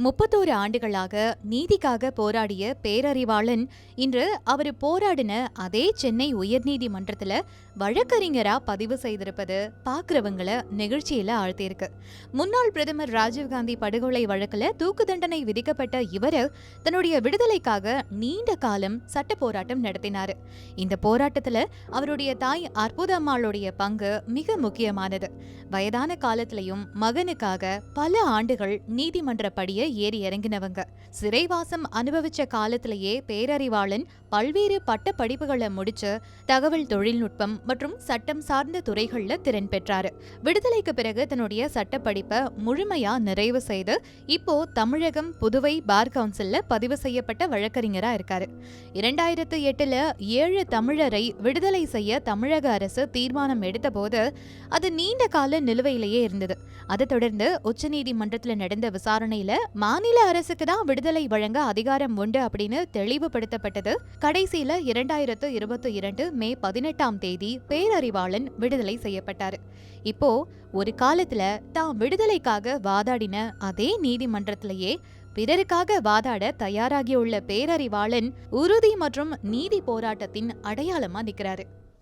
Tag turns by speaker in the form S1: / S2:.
S1: 31 ஆண்டுகளாக நீதிக்காக போராடிய பேரறிவாளன் இன்று அவர் போராடின அதே சென்னை உயர்நீதிமன்றத்துல வழக்கறிஞரா பதிவு செய்திருப்பது பாக்குறவங்கள நெகிழ்ச்சியில ஆழ்த்தியிருக்கு. முன்னாள் பிரதமர் ராஜீவ்காந்தி படுகொலை வழக்குல தூக்கு தண்டனை விதிக்கப்பட்ட இவரு தன்னுடைய விடுதலைக்காக நீண்ட காலம் சட்ட போராட்டம் நடத்தினாரு. இந்த போராட்டத்துல அவருடைய தாய் அற்புதம்மாளுடைய பங்கு மிக முக்கியமானது. வயதான காலத்திலையும் மகனுக்காக பல ஆண்டுகள் நீதிமன்ற படிய ஏறி இறங்கினவங்க. சிறைவாசம் அனுபவிச்ச காலத்திலேயே பேரறிவாளன் பல்வேறு பட்ட படிப்புகளை முடிச்சு தகவல் தொழில்நுட்பம் மற்றும் சட்டம் சார்ந்த துறைகள்ல திறன் பெற்றாரு. விடுதலைக்கு பிறகு தன்னுடைய சட்ட படிப்பை முழுமையா நிறைவு செய்து இப்போ தமிழகம் புதுவை பார் கவுன்சில்ல பதிவு செய்யப்பட்ட வழக்கறிஞரா இருக்காரு. 2008 7 தமிழரை விடுதலை செய்ய தமிழக அரசு தீர்மானம் எடுத்த போது அது நீண்ட கால நிலுவையிலேயே இருந்தது. அதை தொடர்ந்து உச்சநீதிமன்றத்தில் நடந்த விசாரணையில மாநில அரசுக்கு தான் விடுதலை வழங்க அதிகாரம் உண்டு அப்படின்னு தெளிவுபடுத்தப்பட்டது. கடைசியில 2022 மே 18 பேரறிவாளன் விடுதலை செய்யப்பட்டாரு. இப்போ ஒரு காலத்துல தான் விடுதலைக்காக வாதாடின அதே நீதிமன்றத்திலேயே பிறருக்காக வாதாட தயாராகியுள்ள பேரறிவாளன் உறுதி மற்றும் நீதி போராட்டத்தின் அடையாளமா நிக்கிறாரு.